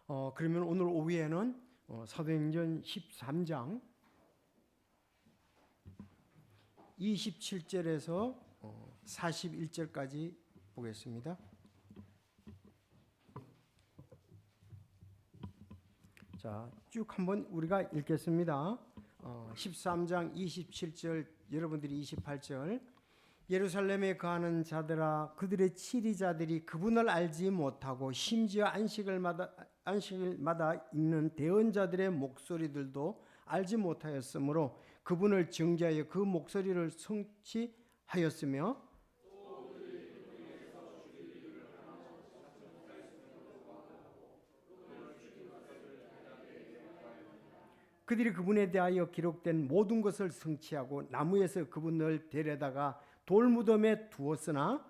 그러면 오늘 오후에는 사도행전 13장 27절에서 41절까지 보겠습니다. 자, 쭉 한번 우리가 읽겠습니다. 13장 27절, 여러분들이 28절. 예루살렘에 거하는 자들아, 그들의 치리자들이 그분을 알지 못하고 심지어 안식일마다 읽는 대언자들의 목소리들도 알지 못하였으므로 그분을 정죄하여 그 목소리를 성취하였으며 그들이 그분에 대하여 기록된 모든 것을 성취하고 나무에서 그분을 데려다가 돌무덤에 두었으나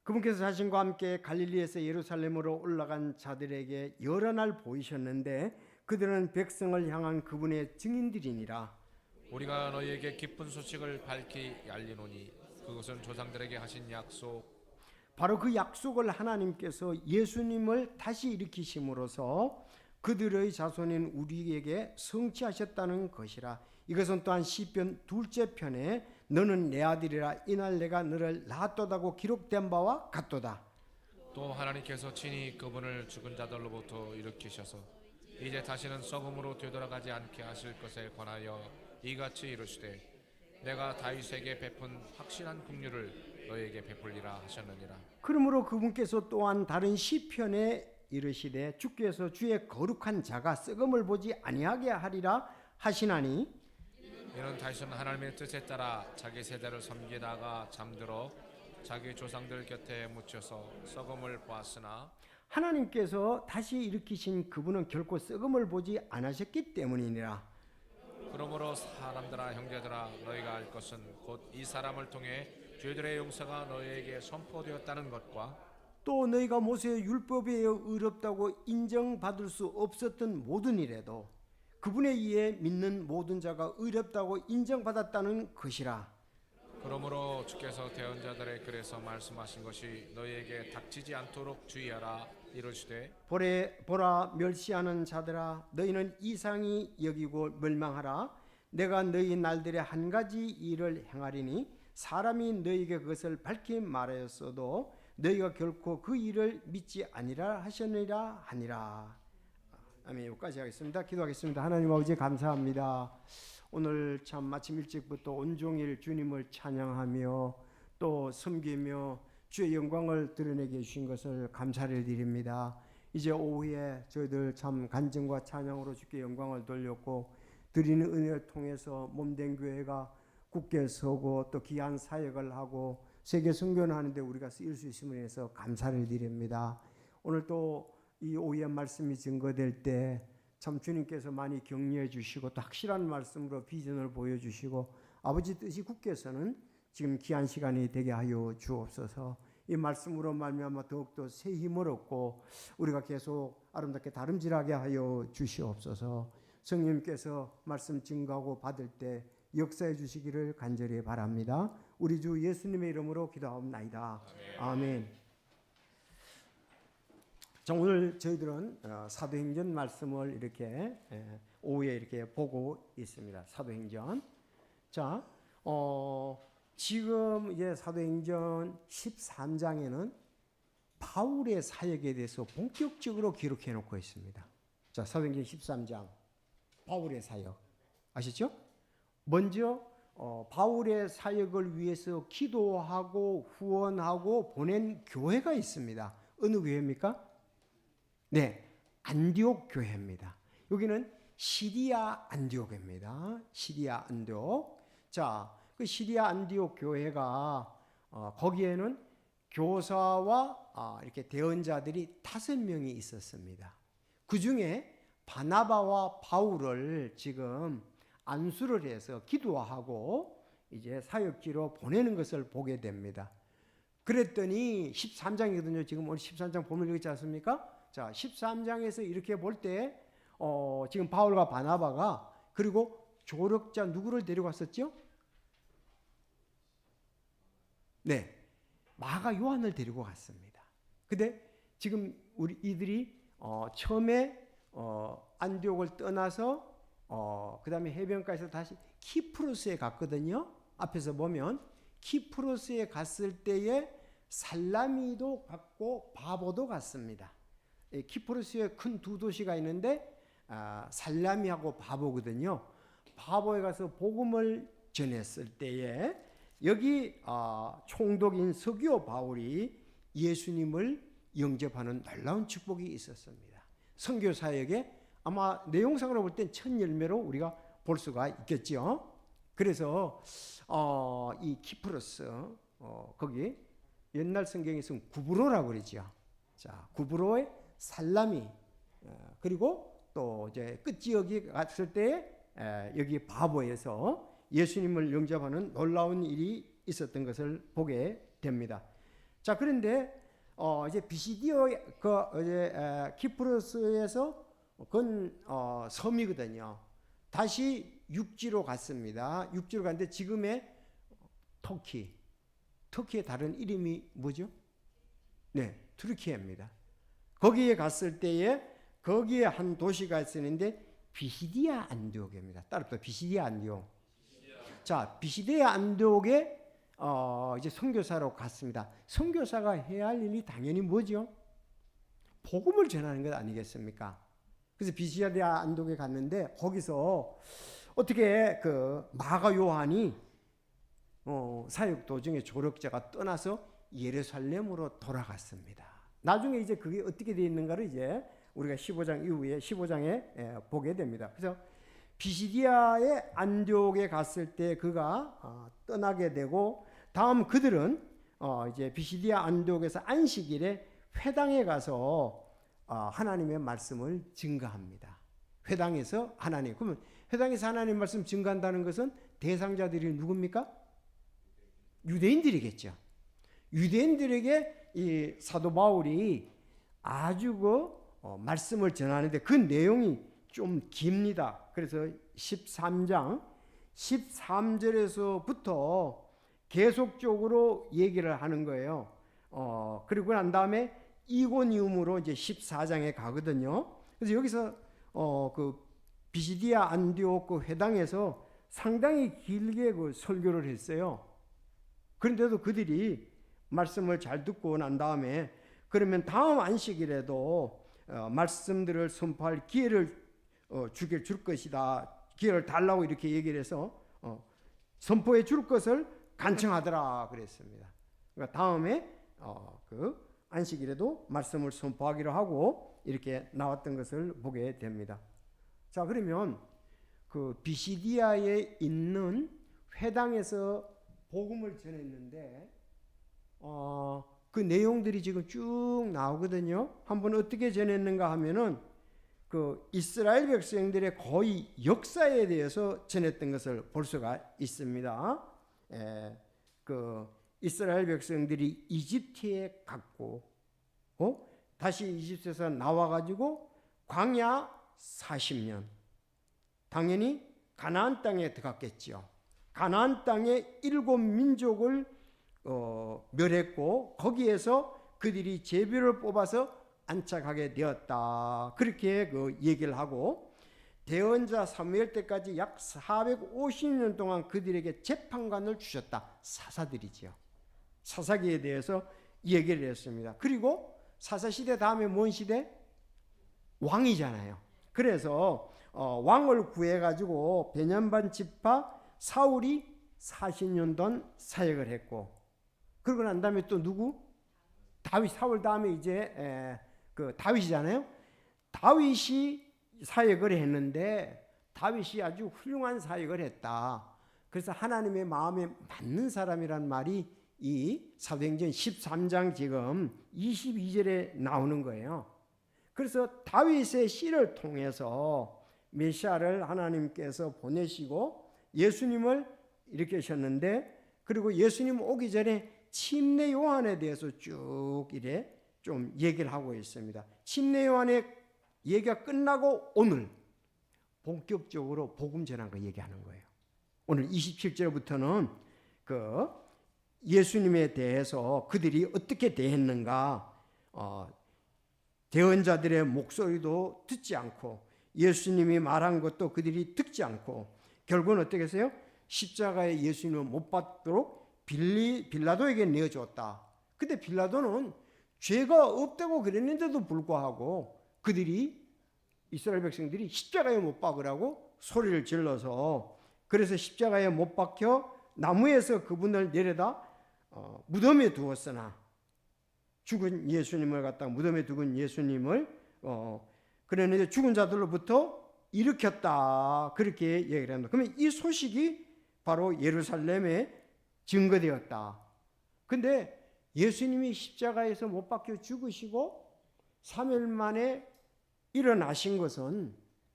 그분께서 자신과 함께 갈릴리에서 예루살렘으로 올라간 자들에게 여러 날 보이셨는데 그들은 백성을 향한 그분의 증인들이니라. 우리가 너희에게 기쁜 소식을 밝히 알리노니 그것은 조상들에게 하신 약속 바로 그 약속을 하나님께서 예수님을 다시 일으키심으로써 그들의 자손인 우리에게 성취하셨다는 것이라. 이것은 또한 시편 둘째 편에 너는 내 아들이라 이날 내가 너를 낳았도다고 기록된 바와 같도다. 또 하나님께서 친히 그분을 죽은 자들로부터 일으키셔서 이제 다시는 썩음으로 되돌아가지 않게 하실 것에 관하여 이같이 이르시되 내가 다윗에게 베푼 확실한 긍휼을 너희에게 베풀리라 하셨느니라. 그러므로 그분께서 또한 다른 시편에 이르시되 주께서 주의 거룩한 자가 썩음을 보지 아니하게 하리라 하시나니 이는 다윗은 하나님의 뜻에 따라 자기 세대를 섬기다가 잠들어 자기 조상들 곁에 묻혀서 썩음을 보았으나 하나님께서 다시 일으키신 그분은 결코 썩음을 보지 않으셨기 때문이니라. 그러므로 사람들아 형제들아 너희가 알 것은 곧 이 사람을 통해 죄들의 용서가 너희에게 선포되었다는 것과 또 너희가 모세의 율법에 의해 의롭다고 인정받을 수 없었던 모든 일에도 그분에 의해 믿는 모든 자가 의롭다고 인정받았다는 것이라. 그러므로 주께서 대언자들의 글에서 말씀하신 것이 너희에게 닥치지 않도록 주의하라 이르시되 보라 멸시하는 자들아 너희는 이상히 여기고 멸망하라. 내가 너희 날들에 한 가지 일을 행하리니 사람이 너희에게 그것을 밝히 말하였어도 너희가 결코 그 일을 믿지 아니라 하셨느니라 하니라. 아멘. 여기까지 하겠습니다. 기도하겠습니다. 하나님 아버지 감사합니다. 오늘 참 아침 일찍부터 온종일 주님을 찬양하며 또 섬기며 주의 영광을 드러내게 해주신 것을 감사를 드립니다. 이제 오후에 저희들 참 간증과 찬양으로 주께 영광을 돌렸고 드리는 은혜를 통해서 몸된 교회가 굳게 서고 또 귀한 사역을 하고 세계 선교를 하는데 우리가 쓰일 수 있음을 인해서 감사를 드립니다. 오늘 또 이 오후의 말씀이 증거될 때 참 주님께서 많이 격려해 주시고 또 확실한 말씀으로 비전을 보여주시고 아버지 뜻이 굳게서는 지금 귀한 시간이 되게 하여 주옵소서. 이 말씀으로 말미암아 더욱더 새 힘을 얻고 우리가 계속 아름답게 다름질하게 하여 주시옵소서. 성령님께서 말씀 증거하고 받을 때 역사해 주시기를 간절히 바랍니다. 우리 주 예수님의 이름으로 기도하옵나이다. 아멘. 자, 오늘 저희들은 사도행전 말씀을 이렇게 오후에 이렇게 보고 있습니다. 사도행전. 자, 지금 이제 사도행전 13장에는 바울의 사역에 대해서 본격적으로 기록해 놓고 있습니다. 자, 사도행전 13장. 바울의 사역. 아시죠? 먼저 바울의 사역을 위해서 기도하고 후원하고 보낸 교회가 있습니다. 어느 교회입니까? 네, 안디옥 교회입니다. 여기는 시리아 안디옥입니다. 시리아 안디옥. 자, 그 시리아 안디옥 교회가 거기에는 교사와 이렇게 대언자들이 5명이 있었습니다. 그 중에 바나바와 바울을 지금 안수를 해서 기도하고 이제 사역지로 보내는 것을 보게 됩니다. 그랬더니 13장이거든요. 지금 오늘 13장 보면 여기 있지 않습니까? 자, 13장에서 이렇게 볼 때 지금 바울과 바나바가 그리고 조력자 누구를 데리고 왔었죠? 네, 마가 요한을 데리고 갔습니다. 근데 지금 우리 이들이 처음에 안디옥을 떠나서 그 다음에 해변가에서 다시 키프로스에 갔거든요. 앞에서 보면 키프로스에 갔을 때에 살라미도 갔고 바보도 갔습니다. 키프로스에 큰 두 도시가 있는데 살라미하고 바보거든요. 바보에 가서 복음을 전했을 때에 여기 총독인 서기오 바울이 예수님을 영접하는 놀라운 축복이 있었습니다. 선교 사역에 아마 내용상으로 볼 땐 첫 열매로 우리가 볼 수가 있겠죠. 그래서 이 키프로스 거기 옛날 성경에서는 구브로라고 그러죠. 자, 구브로의 살라미 그리고 또 이제 끝 지역에 갔을 때 여기 바보에서 예수님을 영접하는 놀라운 일이 있었던 것을 보게 됩니다. 자, 그런데 이제 비시디오 키프로스에서 그건 섬이거든요. 다시 육지로 갔습니다. 육지로 갔는데 지금의 터키의 다른 이름이 뭐죠? 네, 투르키예입니다. 거기에 갔을 때에 거기에 한 도시가 있었는데 비시디아 안디옥입니다. 따라서 비시디아 안디옥. 자, 비시디아 안디옥에 이제 선교사로 갔습니다. 선교사가 해야 할 일이 당연히 뭐죠? 복음을 전하는 것 아니겠습니까? 그래서 비시디아 안디옥에 갔는데 거기서 어떻게 그 마가 요한이 사역 도중에 조력자가 떠나서 예루살렘으로 돌아갔습니다. 나중에 이제 그게 어떻게 되어 있는가를 이제 우리가 15장 이후에 15장에 보게 됩니다. 그래서 비시디아의 안디옥에 갔을 때 그가 떠나게 되고 다음 그들은 이제 비시디아 안디옥에서 안식일에 회당에 가서 하나님의 말씀을 증거합니다. 회당에서 그러면 회당에서 하나님 말씀 증거한다는 것은 대상자들이 누굽니까? 유대인들이겠죠. 유대인들에게 이 사도 바울이 아주 말씀을 전하는데 그 내용이 좀 깁니다. 그래서 13장 13절에서부터 계속적으로 얘기를 하는 거예요. 그리고 난 다음에 이고니움으로 이제 14장에 가거든요. 그래서 여기서 그 비시디아 안디옥 그 회당에서 상당히 길게 그 설교를 했어요. 그런데도 그들이 말씀을 잘 듣고 난 다음에 그러면 다음 안식일에도 말씀들을 선포할 기회를 줄 것이다. 기회를 달라고 이렇게 얘기를 해서 선포해 줄 것을 간청하더라 그랬습니다. 그러니까 다음에 그 안식일에도 말씀을 선포하기로 하고 이렇게 나왔던 것을 보게 됩니다. 자, 그러면 그 비시디아에 있는 회당에서 복음을 전했는데 그 내용들이 지금 쭉 나오거든요. 한번 어떻게 전했는가 하면은 그 이스라엘 백성들의 거의 역사에 대해서 전했던 것을 볼 수가 있습니다. 그 이스라엘 백성들이 이집트에 갔고 다시 이집트에서 나와가지고 광야 40년 당연히 가나안 땅에 들어갔겠죠. 가나안 땅에 7민족을 멸했고 거기에서 그들이 제비를 뽑아서 안착하게 되었다. 그렇게 그 얘기를 하고 대언자 사무엘 때까지 약 450년 동안 그들에게 재판관을 주셨다. 사사들이지요. 사사기에 대해서 얘기를 했습니다. 그리고 사사시대 다음에 뭔 시대? 왕이잖아요. 그래서 왕을 구해가지고 베냐민 지파 사울이 40년 동안 사역을 했고 그러고 난 다음에 또 누구? 다윗. 사울 다음에 이제 그 다윗이잖아요. 다윗이 사역을 했는데 다윗이 아주 훌륭한 사역을 했다. 그래서 하나님의 마음에 맞는 사람이란 말이 이 사도행전 13장 지금 22절에 나오는 거예요. 그래서 다윗의 씨를 통해서 메시아를 하나님께서 보내시고 예수님을 일으키셨는데 그리고 예수님 오기 전에 침례 요한에 대해서 쭉 이래 좀 얘기를 하고 있습니다. 침례 요한의 얘기가 끝나고 오늘 본격적으로 복음 전한 거 얘기하는 거예요. 오늘 27절부터는 그 예수님에 대해서 그들이 어떻게 대했는가, 대언자들의 목소리도 듣지 않고 예수님이 말한 것도 그들이 듣지 않고 결국은 어떻게 했어요? 십자가에 예수님을 못 받도록 빌라도에게 내어주었다. 근데 빌라도는 죄가 없다고 그랬는데도 불구하고 그들이, 이스라엘 백성들이 십자가에 못 박으라고 소리를 질러서, 그래서 십자가에 못 박혀 나무에서 그분을 내려다 무덤에 두었으나, 죽은 예수님을 갖다가 무덤에 두은 예수님을 그랬는데 죽은 자들로부터 일으켰다, 그렇게 얘기를 합니다. 그러면 이 소식이 바로 예루살렘에 증거되었다. 근데 예수님이 십자가에서 못 박혀 죽으시고 3일 만에 일어나신 것은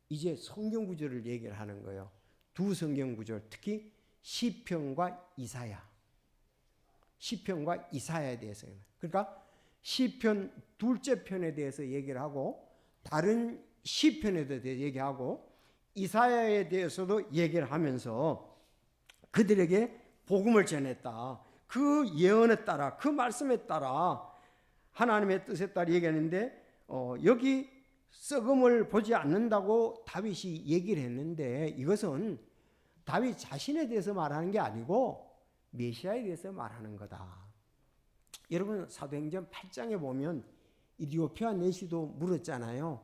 이제 성경 구절을 얘기를 하는 거예요. 두 성경 구절, 특히 시편과 이사야, 시편과 이사야에 대해서, 그러니까 시편 둘째 편에 대해서 얘기를 하고 다른 시편에 대해서 얘기하고 이사야에 대해서도 얘기를 하면서 그들에게 복음을 전했다. 그 예언에 따라, 그 말씀에 따라 하나님의 뜻에 따라 얘기하는데, 여기 썩음을 보지 않는다고 다윗이 얘기를 했는데 이것은 다윗 자신에 대해서 말하는 게 아니고 메시아에 대해서 말하는 거다. 여러분, 사도행전 8장에 보면 이디오피아 내시도 물었잖아요.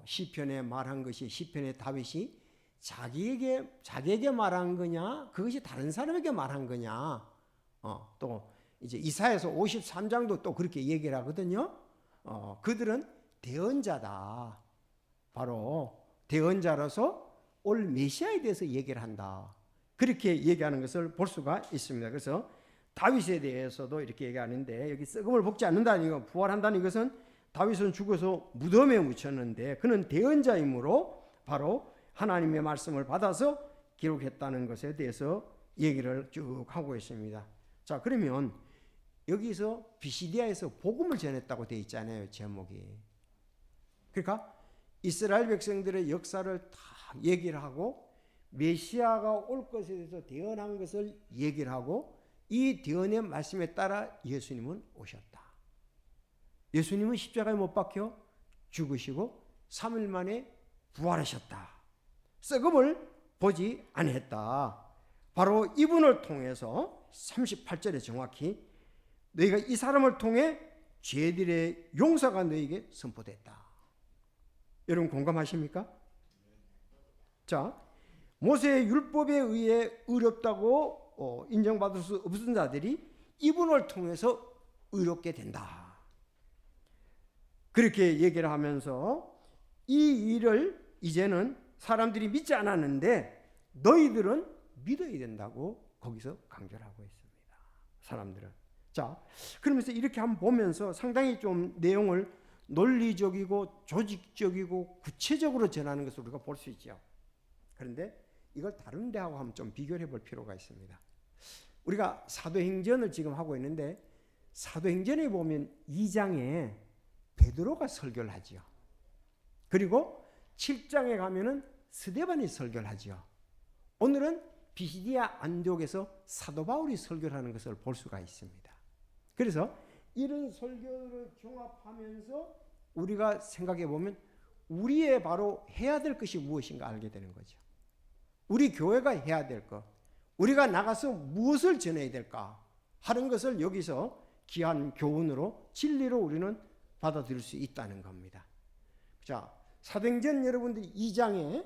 시편에 말한 것이, 시편에 다윗이 자기에게 말한 거냐, 그것이 다른 사람에게 말한 거냐. 또 이제 이사야서 53장도 또 그렇게 얘기를 하거든요. 그들은 대언자다. 바로 대언자로서 올 메시아에 대해서 얘기를 한다. 그렇게 얘기하는 것을 볼 수가 있습니다. 그래서 다윗에 대해서도 이렇게 얘기하는데, 여기 썩음을 볶지 않는다는 것, 부활한다는 것은 다윗은 죽어서 무덤에 묻혔는데 그는 대언자이므로 바로 하나님의 말씀을 받아서 기록했다는 것에 대해서 얘기를 쭉 하고 있습니다. 자, 그러면 여기서 비시디아에서 복음을 전했다고 되어 있잖아요, 제목이. 그러니까 이스라엘 백성들의 역사를 다 얘기를 하고 메시아가 올 것에 대해서 대언한 것을 얘기를 하고 이 대언의 말씀에 따라 예수님은 오셨다. 예수님은 십자가에 못 박혀 죽으시고 3일 만에 부활하셨다. 썩음을 보지 아니했다. 바로 이분을 통해서 38절에 정확히 너희가 이 사람을 통해 죄들의 용서가 너희에게 선포됐다. 여러분 공감하십니까? 자, 모세의 율법에 의해 의롭다고 인정받을 수 없은 자들이 이분을 통해서 의롭게 된다. 그렇게 얘기를 하면서 이 일을 이제는 사람들이 믿지 않았는데 너희들은 믿어야 된다고 거기서 강조를 하고 있습니다. 사람들은. 자, 그러면서 이렇게 한번 보면서 상당히 좀 내용을 논리적이고 조직적이고 구체적으로 전하는 것을 우리가 볼 수 있죠. 그런데 이걸 다른 데하고 한번 좀 비교해 볼 필요가 있습니다. 우리가 사도행전을 지금 하고 있는데 사도행전에 보면 2장에 베드로가 설교를 하지요. 그리고 7장에 가면은 스데반이 설교를 하지요. 오늘은 비시디아 안디옥에서 사도 바울이 설교를 하는 것을 볼 수가 있습니다. 그래서 이런 설교를 종합하면서 우리가 생각해 보면 우리의 바로 해야 될 것이 무엇인가 알게 되는 거죠. 우리 교회가 해야 될 것, 우리가 나가서 무엇을 전해야 될까 하는 것을 여기서 귀한 교훈으로 진리로 우리는 받아들일 수 있다는 겁니다. 자, 사도행전 여러분들 2장에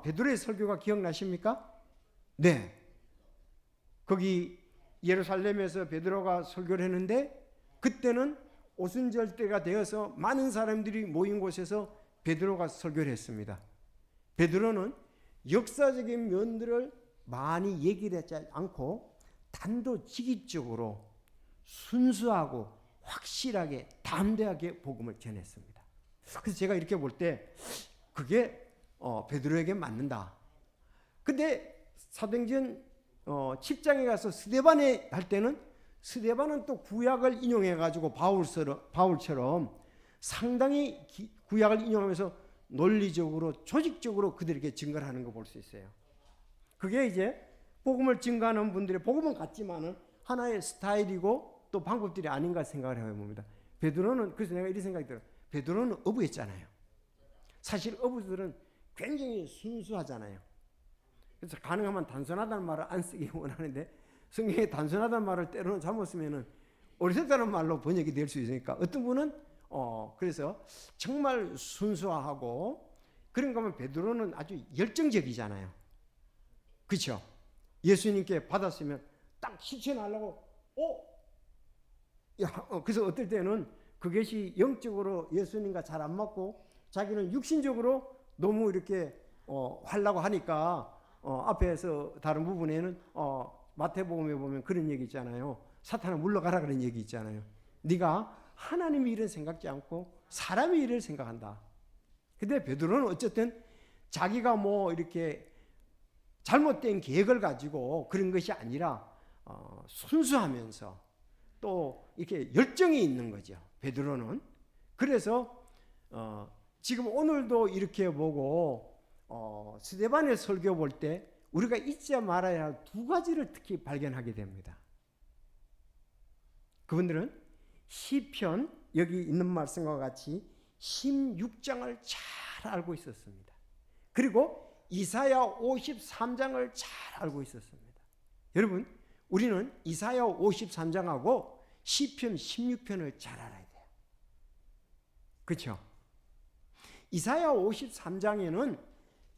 베드로의 설교가 기억나십니까? 네. 거기 예루살렘에서 베드로가 설교를 했는데 그때는 오순절 때가 되어서 많은 사람들이 모인 곳에서 베드로가 설교를 했습니다. 베드로는 역사적인 면들을 많이 얘기를 하지 않고 단도직입적으로 순수하고 확실하게 담대하게 복음을 전했습니다. 그래서 제가 이렇게 볼 때 그게 베드로에게 맞는다. 근데 사도행전 10장에 가서 스데반에 할 때는 스데반은 또 구약을 인용해 가지고 바울처럼 상당히 구약을 인용하면서 논리적으로 조직적으로 그들에게 증거를 하는 거 볼 수 있어요. 그게 이제 복음을 증거하는 분들의 복음은 같지만은 하나의 스타일이고 또 방법들이 아닌가 생각을 해봅니다. 베드로는, 그래서 내가 이런 생각이 들어요. 베드로는 어부였잖아요. 사실 어부들은 굉장히 순수하잖아요. 그래서 가능하면 단순하다는 말을 안 쓰기 원하는데 성경에 단순하다는 말을 때로는 잘못 쓰면은 어리석다는 말로 번역이 될 수 있으니까 어떤 분은 그래서 정말 순수하고 그런가 하면 베드로는 아주 열정적이잖아요. 그렇죠? 예수님께 받았으면 딱 실천하려고 그래서 어떨 때는 그것이 영적으로 예수님과 잘 안 맞고 자기는 육신적으로 너무 이렇게 하려고 하니까 앞에서 다른 부분에는 마태복음에 보면 그런 얘기 있잖아요. 사탄아 물러가라 그런 얘기 있잖아요. 네가 하나님의 일을 생각지 않고 사람의 일을 생각한다. 근데 베드로는 어쨌든 자기가 뭐 이렇게 잘못된 계획을 가지고 그런 것이 아니라 순수하면서 또 이렇게 열정이 있는 거죠. 베드로는. 그래서 지금 오늘도 이렇게 보고 스데반의 설교 볼 때 우리가 잊지 말아야 할 두 가지를 특히 발견하게 됩니다. 그분들은 시편 여기 있는 말씀과 같이 16장을 잘 알고 있었습니다. 그리고 이사야 53장을 잘 알고 있었습니다. 여러분, 우리는 이사야 53장하고 시편 16편을 잘 알아야 돼요. 그렇죠? 이사야 53장에는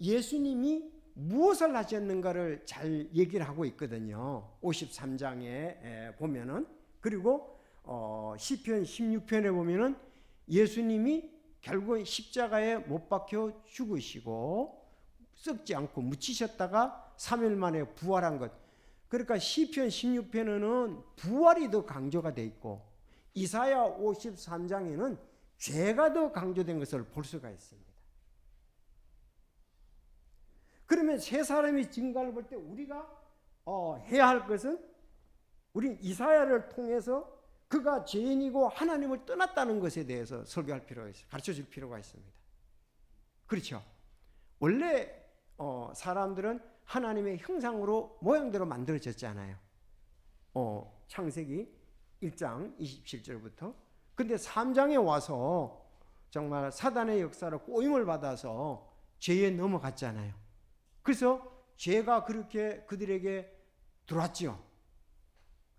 예수님이 무엇을 하셨는가를 잘 얘기를 하고 있거든요. 53장에 보면은. 그리고 시편 16편에 보면은 예수님이 결국은 십자가에 못 박혀 죽으시고 썩지 않고 묻히셨다가 3일 만에 부활한 것. 그러니까 시편 16편에는 부활이 더 강조가 돼 있고 이사야 53장에는 죄가 더 강조된 것을 볼 수가 있습니다. 그러면 세 사람이 증가를 볼 때 우리가 해야 할 것은 우리 이사야를 통해서 그가 죄인이고 하나님을 떠났다는 것에 대해서 설교할 필요가 있어요. 가르쳐줄 필요가 있습니다. 그렇죠? 원래 사람들은 하나님의 형상으로 모양대로 만들어졌잖아요. 창세기 1장 27절부터. 근데 3장에 와서 정말 사단의 역사로 꼬임을 받아서 죄에 넘어갔잖아요. 그래서 죄가 그렇게 그들에게 들어왔죠.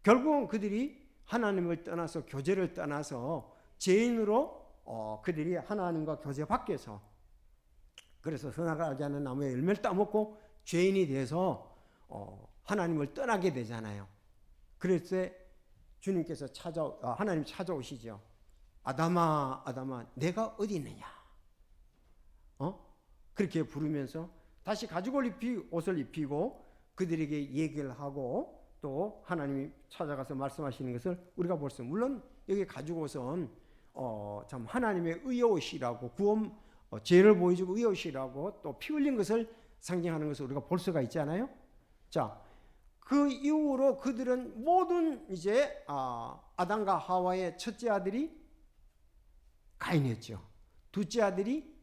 결국은 그들이 하나님을 떠나서 교제를 떠나서 죄인으로 그들이 하나님과 교제 밖에서 그래서 선악을 알지 않는 나무의 열매를 따먹고 죄인이 돼서 하나님을 떠나게 되잖아요. 그래서 주님께서 하나님 찾아오시죠. 아담아, 아담아, 내가 어디 있느냐? 그렇게 부르면서 다시 가죽을 옷을 입히고 그들에게 얘기를 하고 또 하나님이 찾아가서 말씀하시는 것을 우리가 볼 수 있습니다. 물론 여기 가죽옷은 참 하나님의 의옷이라고 구원 죄를 보여주고 의옷이라고 또 피 흘린 것을 상징하는 것을 우리가 볼 수가 있잖아요. 자, 그 이후로 그들은 모든 이제 아담과 하와의 첫째 아들이 가인이었죠. 둘째 아들이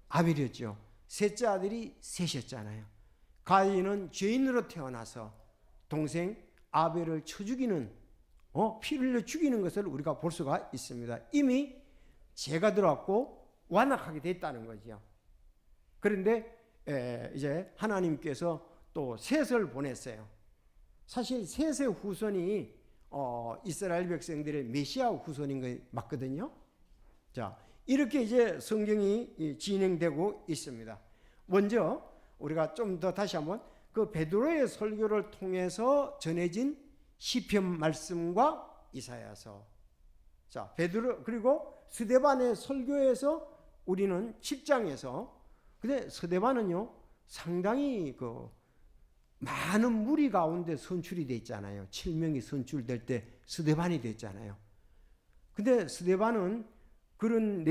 아벨이었죠. 셋째 아들이 셋이었잖아요. 가인은 죄인으로 태어나서 동생 아벨을 쳐 죽이는 피를 흘려 죽이는 것을 우리가 볼 수가 있습니다. 이미 죄가 들어왔고 완악하게 됐다는 거죠. 그런데 이제 하나님께서 또 셋을 보냈어요. 사실 셋의 후손이 이스라엘 백성들의 메시아 후손인 거 맞거든요. 자, 이렇게 이제 성경이 진행되고 있습니다. 먼저 우리가 좀 더 다시 한번 그 베드로의 설교를 통해서 전해진 시편 말씀과 이사야서. 자, 베드로 그리고 스데반의 설교에서 우리는 7장에서 근데 스데반은요 상당히 그 많은 무리 가운데 선출이 돼 있잖아요. 7명이 선출될 때 스데반이 됐잖아요. 근데 스데반은 그런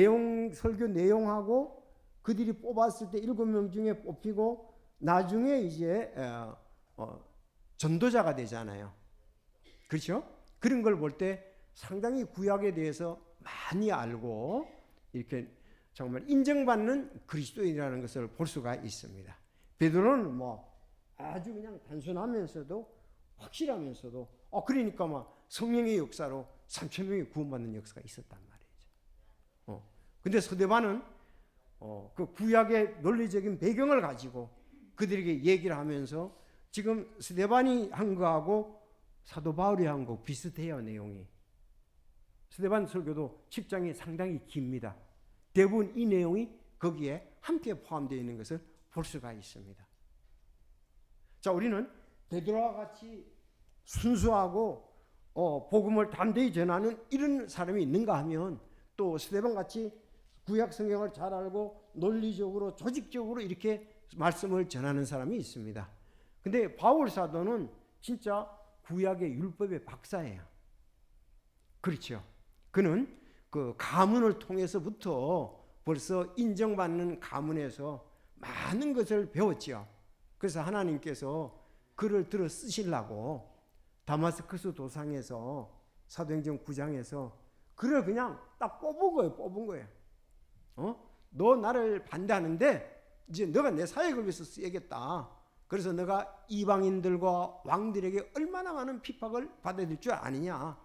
설교 내용하고 그들이 뽑았을 때 7명 중에 뽑히고 나중에 이제 전도자가 되잖아요. 그렇죠? 그런 걸 볼 때 상당히 구약에 대해서 많이 알고 이렇게 정말 인정받는 그리스도인이라는 것을 볼 수가 있습니다. 베드로는 뭐 아주 그냥 단순하면서도 확실하면서도 그러니까 막 성령의 역사로 3천 명이 구원받는 역사가 있었단 말이죠. 근데 스데반은 그 구약의 논리적인 배경을 가지고 그들에게 얘기를 하면서 지금 스데반이 한 거하고 사도 바울이 한 거 비슷해요. 내용이. 스데반 설교도 10장이 상당히 깁니다. 대부분 이 내용이 거기에 함께 포함되어 있는 것을 볼 수가 있습니다. 자, 우리는 베드로와 같이 순수하고 복음을 담대히 전하는 이런 사람이 있는가 하면 또 스데반 같이 구약 성경을 잘 알고 논리적으로 조직적으로 이렇게 말씀을 전하는 사람이 있습니다. 근데 바울 사도는 진짜 구약의 율법의 박사예요. 그렇죠. 그는 그 가문을 통해서부터 벌써 인정받는 가문에서 많은 것을 배웠죠. 그래서 하나님께서 그를 들어 쓰시려고 다마스커스 도상에서 사도행전 9장에서 그를 그냥 딱 뽑은 거예요. 너 나를 반대하는데 이제 너가 내 사역을 위해서 쓰야겠다. 그래서 너가 이방인들과 왕들에게 얼마나 많은 핍박을 받아야 될 줄 아느냐.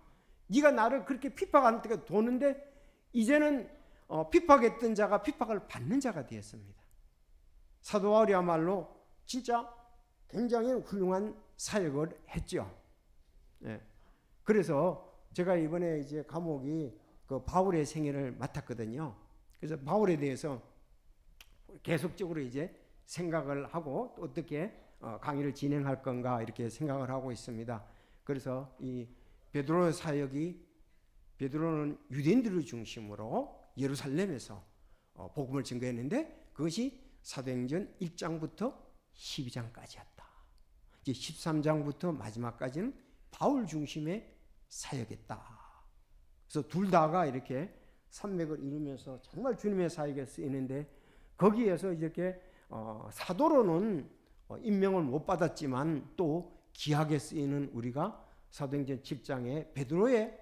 네가 나를 그렇게 핍박하는 때가 도는데 이제는 핍박했던 자가 핍박을 받는 자가 되었습니다. 사도 바울이야말로 진짜 굉장히 훌륭한 사역을 했죠. 예. 그래서 제가 이번에 이제 과목이 그 바울의 생애를 맡았거든요. 그래서 바울에 대해서 계속적으로 이제 생각을 하고 또 어떻게 강의를 진행할 건가 이렇게 생각을 하고 있습니다. 그래서 이 베드로 사역이 베드로는 유대인들을 중심으로 예루살렘에서 복음을 증거했는데 그것이 사도행전 1장부터 12장까지였다. 이제 13장부터 마지막까지는 바울 중심의 사역이었다. 그래서 둘 다가 이렇게 산맥을 이루면서 정말 주님의 사역에 쓰이는데 거기에서 이렇게 사도로는 임명을 못 받았지만 또 귀하게 쓰이는 우리가 사도행전 7장의 베드로의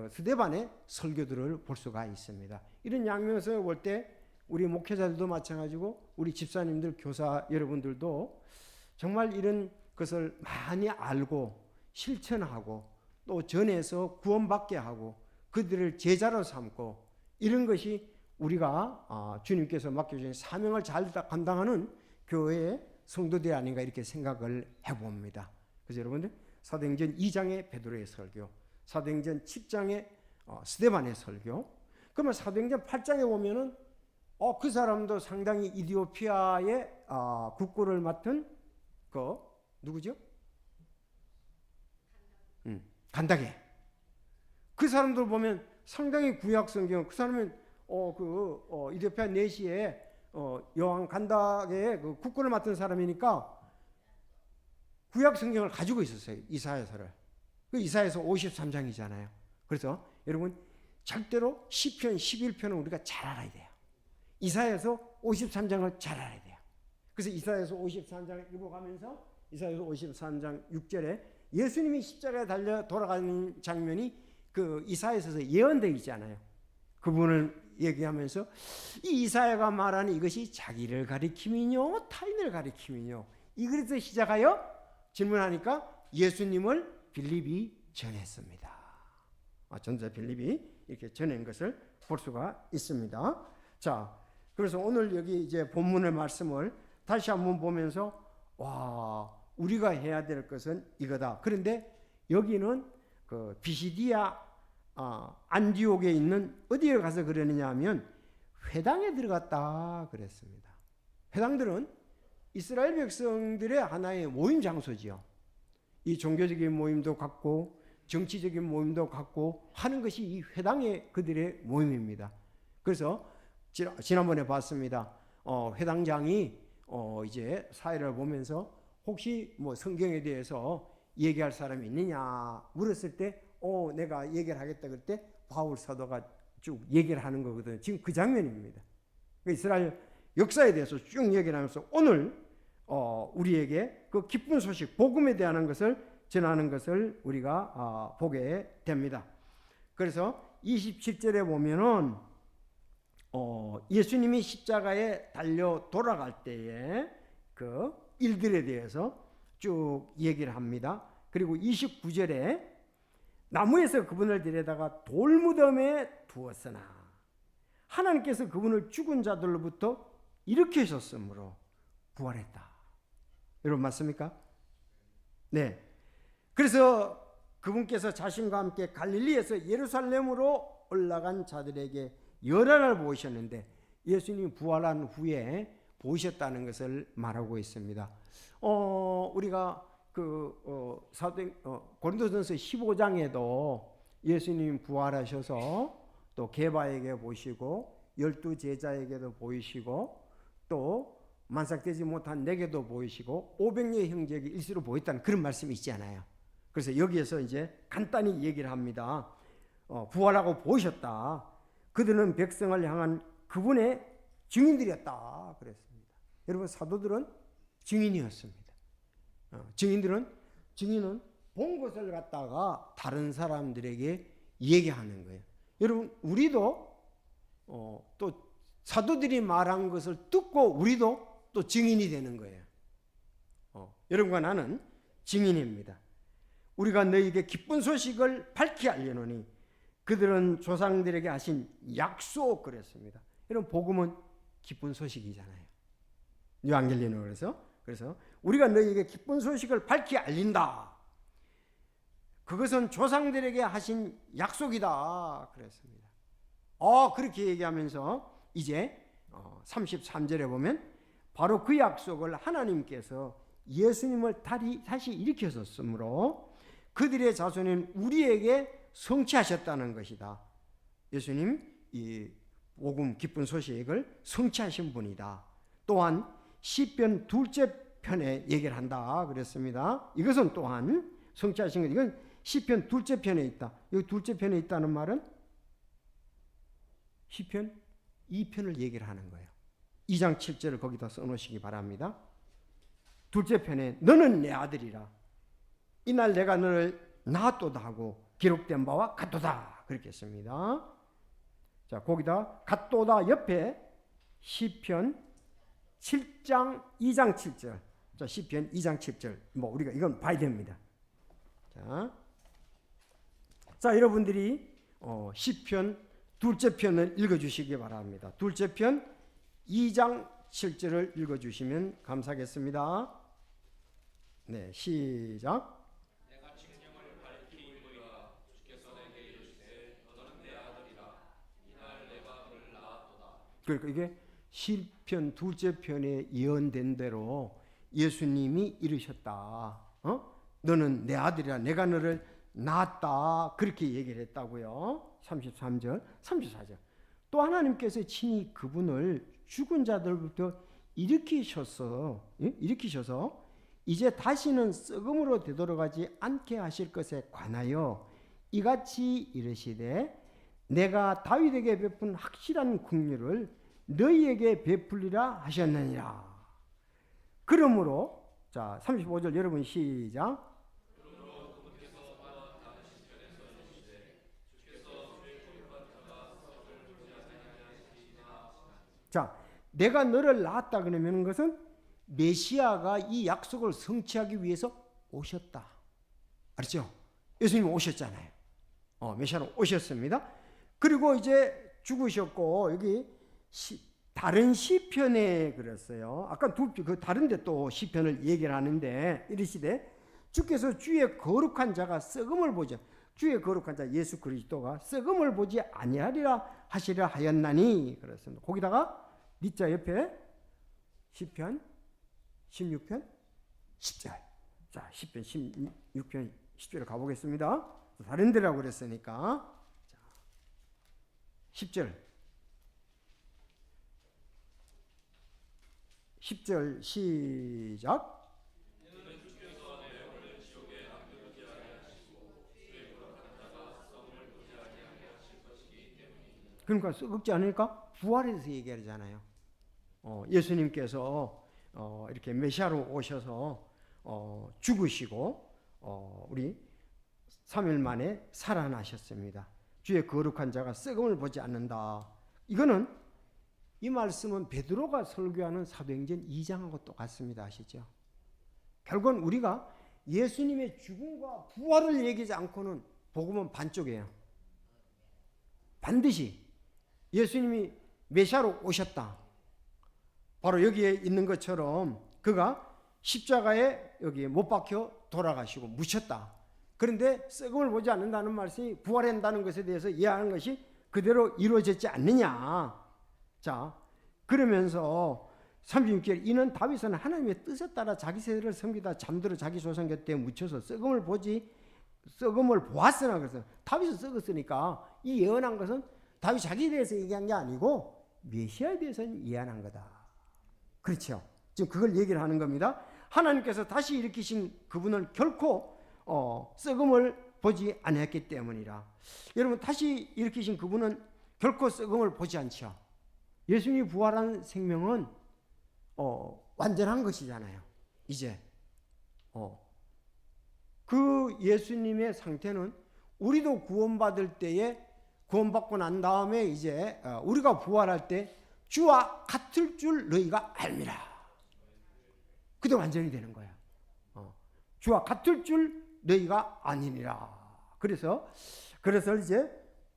스데반의 설교들을 볼 수가 있습니다. 이런 양면에서 볼 때 우리 목회자들도 마찬가지고 우리 집사님들 교사 여러분들도 정말 이런 것을 많이 알고 실천하고 또 전해서 구원받게 하고 그들을 제자로 삼고 이런 것이 우리가 주님께서 맡겨주신 사명을 잘 감당하는 교회의 성도들이 아닌가 이렇게 생각을 해봅니다. 그래서 여러분들 사도행전 2장의 베드로의 설교, 사도행전 10장의 스데반의 설교, 그러면 사도행전 8장에 보면은 그 사람도 상당히 이디오피아의 국고를 맡은 그 누구죠? 간다게. 그 사람들 보면 상당히 구약 성경 그 사람은 이디오피아 내시에 여왕 간다게의 그 국고를 맡은 사람이니까 구약 성경을 가지고 있었어요. 이사야서를. 그 이사야서 53장이잖아요. 그래서 여러분 절대로 시편 11편은 우리가 잘 알아야 돼요. 이사야서 53장을 잘 알아야 돼요. 그래서 이사야서 53장을 읽어가면서 이사야서 53장 6절에 예수님이 십자가에 달려 돌아가는 장면이 그 이사야서에서 예언되어 있잖아요. 그분을 얘기하면서 이 이사야가 말하는 이것이 자기를 가리킴이뇨 타인을 가리킴이뇨 이것에서 시작하여 질문하니까 예수님을 빌립이 전했습니다. 전자 빌립이 이렇게 전한 것을 볼 수가 있습니다. 자, 그래서 오늘 여기 이제 본문의 말씀을 다시 한번 보면서 우리가 해야 될 것은 이거다. 그런데 여기는 그 비시디아 안디옥에 있는 어디에 가서 그러느냐 하면 회당에 들어갔다 그랬습니다. 회당들은 이스라엘 백성들의 하나의 모임 장소지요. 이 종교적인 모임도 갖고 정치적인 모임도 갖고 하는 것이 이 회당의 그들의 모임입니다. 그래서 지난번에 봤습니다. 회당장이 이제 사회를 보면서 혹시 뭐 성경에 대해서 얘기할 사람이 있느냐 물었을 때 내가 얘기를 하겠다 그럴 때 바울 사도가 쭉 얘기를 하는 거거든요. 지금 그 장면입니다. 이스라엘 역사에 대해서 쭉 얘기를 하면서 오늘 우리에게 그 기쁜 소식 복음에 대한 것을 전하는 것을 우리가 보게 됩니다. 그래서 27절에 보면은 예수님이 십자가에 달려 돌아갈 때의 그 일들에 대해서 쭉 얘기를 합니다. 그리고 29절에 나무에서 그분을 데려다가 돌무덤에 두었으나 하나님께서 그분을 죽은 자들로부터 일으키셨으므로 부활했다. 여러분 맞습니까? 네. 그래서 그분께서 자신과 함께 갈릴리에서 예루살렘으로 올라간 자들에게 열한을 보이셨는데 예수님이 부활한 후에 보이셨다는 것을 말하고 있습니다. 우리가 고린도전서 15장에도 예수님 부활하셔서 또 게바에게 보이시고 12제자에게도 보이시고 또 만삭되지 못한 내게도 보이시고 500여 형제에게 일시로 보였다는 그런 말씀이 있잖아요. 그래서 여기에서 이제 간단히 얘기를 합니다. 부활하고 보이셨다. 그들은 백성을 향한 그분의 증인들이었다 그랬습니다. 여러분 사도들은 증인이었습니다. 증인은 본 것을 갖다가 다른 사람들에게 얘기하는 거예요. 여러분 우리도 또 사도들이 말한 것을 듣고 우리도 또 증인이 되는 거예요. 여러분과 나는 증인입니다. 우리가 너희에게 기쁜 소식을 밝히 알려노니 그들은 조상들에게 하신 약속 그랬습니다. 여러분 복음은 기쁜 소식이잖아요. 요한겔리는 그래서 우리가 너희에게 기쁜 소식을 밝히 알린다. 그것은 조상들에게 하신 약속이다 그랬습니다. 그렇게 얘기하면서 이제 33절에 보면 바로 그 약속을 하나님께서 예수님을 다시 일으키셨으므로 그들의 자손인 우리에게 성취하셨다는 것이다. 예수님 이 복음 기쁜 소식을 성취하신 분이다. 또한 시편 둘째 편에 얘기를 한다 그랬습니다. 이것은 또한 성취하신 것. 이건 시편 둘째 편에 있다. 여기 둘째 편에 있다는 말은 시편 2편을 얘기를 하는 거예요. 2장 7절을 거기다 써놓으시기 바랍니다. 둘째 편에 너는 내 아들이라 이날 내가 너를 낳았도다 하고 기록된 바와 같도다 그렇게 했습니다. 자, 거기다 같도다 옆에 시편 7장 2장 7절. 자, 시편 2장 7절. 우리가 이건 봐야 됩니다. 자, 여러분들이 시편 둘째 편을 읽어 주시기 바랍니다. 둘째 편 2장 7절을 읽어 주시면 감사하겠습니다. 네, 시작. 내가 칙령을 밝히 읽으리라. 주께서 내게 이르시되 너는 내 아들이라. 이날 내가 그를 낳았도다. 그러니까 이게 시편 둘째 편에 예언된 대로 예수님이 이르셨다. 너는 내 아들이라. 내가 너를 낳았다. 그렇게 얘기를 했다고요. 33절, 34절. 또 하나님께서 친히 그분을 죽은 자들부터 일으키셔서 이제 다시는 썩음으로 되돌아가지 않게 하실 것에 관하여 이같이 이르시되 내가 다윗에게 베푼 확실한 긍휼을 너희에게 베풀리라 하셨느니라. 그러므로 자 35절 여러분 시작. 자, 내가 너를 낳았다 그러면 것은 메시아가 이 약속을 성취하기 위해서 오셨다. 알죠? 예수님 오셨잖아요. 메시아로 오셨습니다. 그리고 이제 죽으셨고 여기 다른 시편에 그랬어요. 아까 그 다른데 또 시편을 얘기를 하는데 이르시되 주께서 주의 거룩한 자가 썩음을 보지 주의 거룩한 자 예수 그리스도가 썩음을 보지 아니하리라 하시려 하였나니 그랬습니다. 거기다가 니자 옆에 시편 16편 10절. 자, 시편 16편 10절에 가보겠습니다. 다른 데라고 그랬으니까. 자, 10절. 10절 시작. 그러니까 썩지 않으니까 부활해서 얘기하잖아요. 예수님께서 이렇게 메시아로 오셔서 죽으시고 우리 3일 만에 살아나셨습니다. 주의 거룩한 자가 썩음을 보지 않는다. 이거는 이 말씀은 베드로가 설교하는 사도행전 2장하고 똑같습니다. 아시죠? 결국은 우리가 예수님의 죽음과 부활을 얘기하지 않고는 복음은 반쪽이에요. 반드시 예수님이 메시아로 오셨다. 바로 여기에 있는 것처럼 그가 십자가에 여기 못 박혀 돌아가시고 묻혔다. 그런데 썩음을 보지 않는다는 말씀이 부활한다는 것에 대해서 이해하는 것이 그대로 이루어졌지 않느냐. 자, 그러면서 36절 이는 다윗은 하나님의 뜻에 따라 자기 세대를 섬기다 잠들어 자기 조상 곁에 묻혀서 썩음을 보았으나 그래서 다윗은 썩었으니까 이 예언한 것은 다윗 자기에 대해서 얘기한 게 아니고 메시아에 대해서는 예언한 거다. 그렇죠. 지금 그걸 얘기를 하는 겁니다. 하나님께서 다시 일으키신 그분은 결코 썩음을 보지 않았기 때문이라. 여러분 다시 일으키신 그분은 결코 썩음을 보지 않죠. 예수님이 부활한 생명은 완전한 것이잖아요. 이제 그 예수님의 상태는 우리도 구원받을 때에 구원받고 난 다음에 이제 우리가 부활할 때 주와 같을 줄 너희가 알미라. 그때 완전히 되는 거야. 주와 같을 줄 너희가 아니니라. 그래서 이제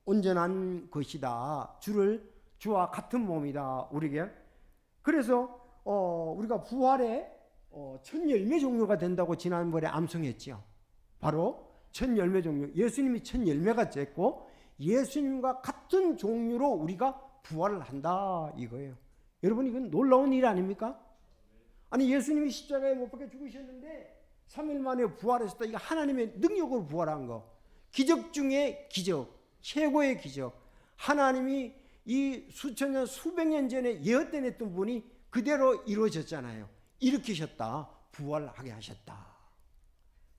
온전한 것이다. 주와 같은 몸이다. 우리에게. 그래서 우리가 부활의 첫 열매 종류가 된다고 지난번에 암송했죠. 바로 첫 열매 종류. 예수님이 첫 열매가 됐고 예수님과 같은 종류로 우리가 부활을 한다 이거예요. 여러분 이건 놀라운 일 아닙니까? 아니 예수님이 십자가에 못 박혀 죽으셨는데 3일 만에 부활하셨다. 이거 하나님의 능력으로 부활한 거. 기적 중에 기적, 최고의 기적. 하나님이 이 수천 년, 수백 년 전에 예언된 했던 분이 그대로 이루어졌잖아요. 일으키셨다. 부활하게 하셨다.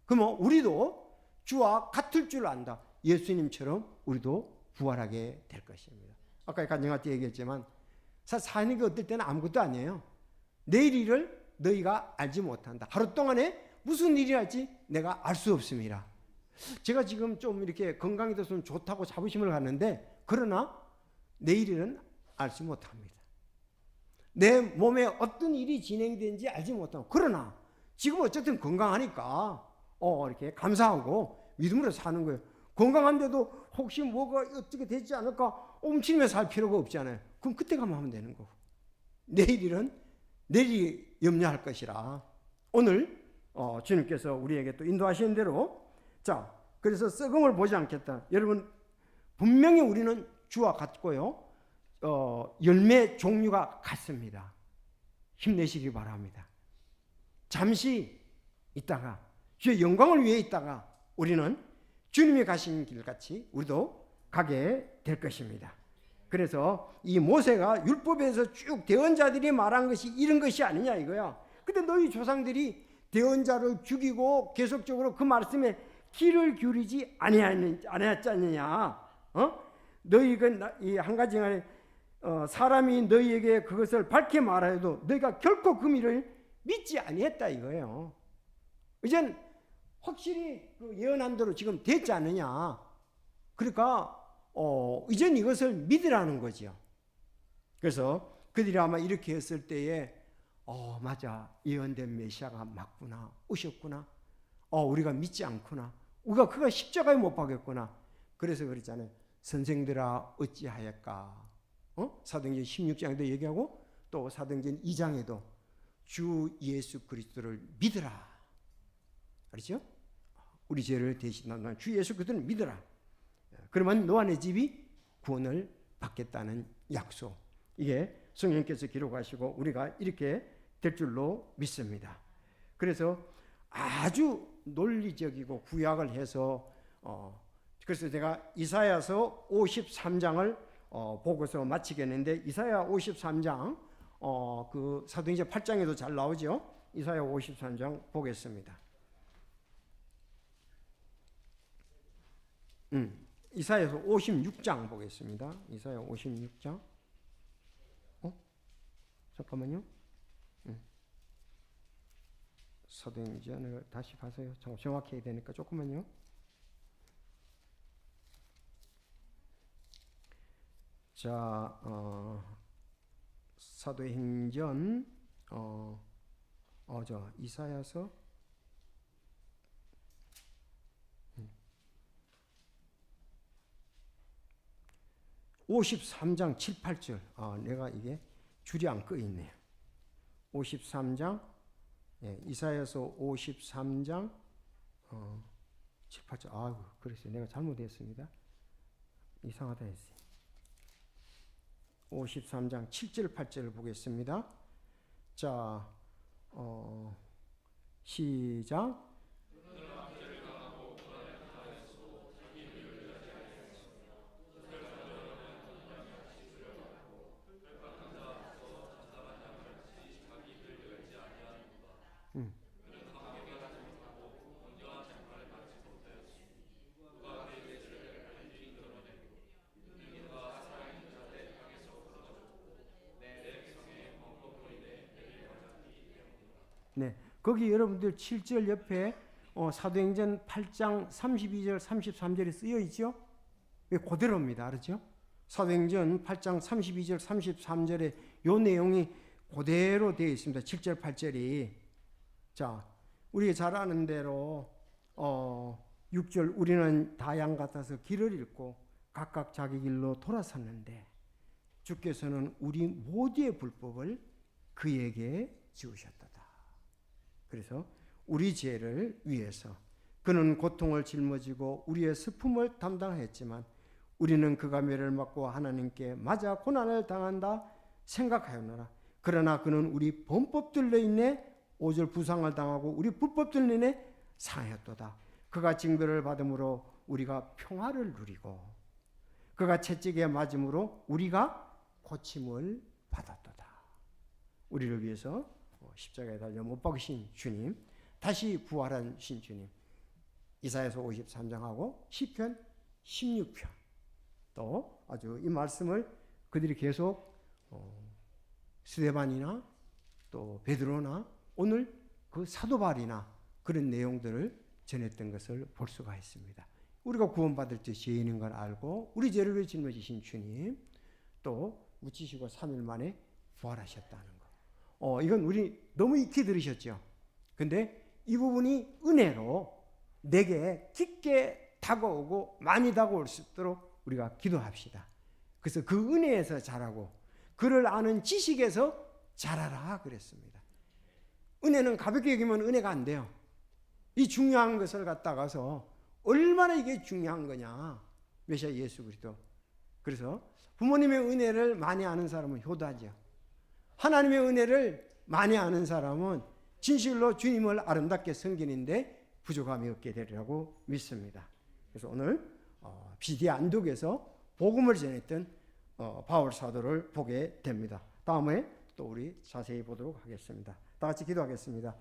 그러면 우리도 주와 같을 줄 안다. 예수님처럼 우리도 부활하게 될 것입니다. 아까 간증할 때 얘기했지만 사는 게 어떨 때는 아무것도 아니에요. 내일 일을 너희가 알지 못한다. 하루 동안에 무슨 일이 날지 내가 알 수 없습니다. 제가 지금 좀 이렇게 건강이 됐으면 좋다고 자부심을 갖는데 그러나 내일 일은 알지 못합니다. 내 몸에 어떤 일이 진행되는지 알지 못하고 그러나 지금 어쨌든 건강하니까 이렇게 감사하고 믿음으로 사는 거예요. 건강한데도 혹시 뭐가 어떻게 되지 않을까 움츠리며 살 필요가 없잖아요. 그럼 그때 가면 하면 되는 거고 내일 일은 내일이 염려할 것이라 오늘 주님께서 우리에게 또 인도하시는 대로 자 그래서 썩음을 보지 않겠다. 여러분 분명히 우리는 주와 같고요. 열매 종류가 같습니다. 힘내시기 바랍니다. 잠시 있다가 주의 영광을 위해 있다가 우리는 주님이 가신 길같이 우리도 가게 될 것입니다. 그래서 이 모세가 율법에서 쭉 대언자들이 말한 것이 이런 것이 아니냐 이거야. 근데 너희 조상들이 대언자를 죽이고 계속적으로 그 말씀에 귀를 기울이지 아니했지 않느냐. 너희가 이 한 가지 사람이 너희에게 그것을 밝게 말하여도 너희가 결코 그 일을 믿지 아니했다 이거예요. 이젠 확실히 그 예언한 대로 지금 됐지 않느냐. 그러니까 이젠 이것을 믿으라는 거죠. 그래서 그들이 아마 이렇게 했을 때에 맞아 예언된 메시아가 맞구나 오셨구나. 우리가 믿지 않구나. 우리가 그가 십자가에 못 박였구나. 그래서 그랬잖아요. 선생들아 어찌하였까. 사도행전 16장에도 얘기하고 또 사도행전 2장에도 주 예수 그리스도를 믿으라. 알죠? 우리 죄를 대신하는 주 예수 그리스도를 믿으라. 그러면 너와 내 집이 구원을 받겠다는 약속. 이게 성령께서 기록하시고 우리가 이렇게 될 줄로 믿습니다. 그래서 아주 논리적이고 구약을 해서 그래서 제가 이사야서 53장을 보고서 마치겠는데 이사야 53장 그 사도행전 8장에도 잘 나오죠. 이사야 53장 보겠습니다. 이사야서 56장 보겠습니다. 이사야 56장. 잠깐만요. 사도행전을 다시 가세요. 정확히 해야 되니까 조금만요. 자, 사도행전 저 이사야서 53장 7, 8절. 내가 이게 줄이 안 꺼 있네요. 53장, 이사야서 53장 7, 8절. 그랬어요. 내가 잘못했습니다. 이상하다 했어요. 53장 7절, 8절을 보겠습니다. 자, 시작. 네, 거기 여러분들 7절 옆에 사도행전 8장 32절 33절에 쓰여 있죠? 그대로입니다. 알았죠? 사도행전 8장 32절 33절에 요 내용이 그대로 되어 있습니다. 7절 8절이. 자, 우리가 잘 아는 대로 6절 우리는 다 양 같아서 길을 잃고 각각 자기 길로 돌아섰는데 주께서는 우리 모두의 불법을 그에게 지우셨도다. 그래서 우리 죄를 위해서 그는 고통을 짊어지고 우리의 슬픔을 담당했지만 우리는 그가 매를 맞고 하나님께 맞아 고난을 당한다 생각하였노라. 그러나 그는 우리 범법들로 인해 5절 부상을 당하고 우리 불법들로 인해 상하였도다. 그가 징벌을 받음으로 우리가 평화를 누리고 그가 채찍에 맞음으로 우리가 고침을 받았도다. 우리를 위해서 십자가에 달려 못 박으신 주님, 다시 부활한 신 주님, 이사야서 53장하고 시편 16편, 또 아주 이 말씀을 그들이 계속 스데반이나 또 베드로나 오늘 그 사도 바울이나 그런 내용들을 전했던 것을 볼 수가 있습니다. 우리가 구원받을 때 죄인인 걸 알고 우리 죄를 위해 짊어지신 주님, 또 묻히시고 3일 만에 부활하셨다는 것. 이건 우리 너무 익히 들으셨죠? 근데 이 부분이 은혜로 내게 깊게 다가오고 많이 다가올 수 있도록 우리가 기도합시다. 그래서 그 은혜에서 자라고 그를 아는 지식에서 자라라 그랬습니다. 은혜는 가볍게 여기면 은혜가 안 돼요. 이 중요한 것을 갖다가서 얼마나 이게 중요한 거냐. 메시아 예수 그리스도. 그래서 부모님의 은혜를 많이 아는 사람은 효도하죠. 하나님의 은혜를 많이 아는 사람은 진실로 주님을 아름답게 섬기는데 부족함이 없게 되리라고 믿습니다. 그래서 오늘 비디 안독에서 복음을 전했던 바울 사도를 보게 됩니다. 다음에 또 우리 자세히 보도록 하겠습니다. 다 같이 기도하겠습니다.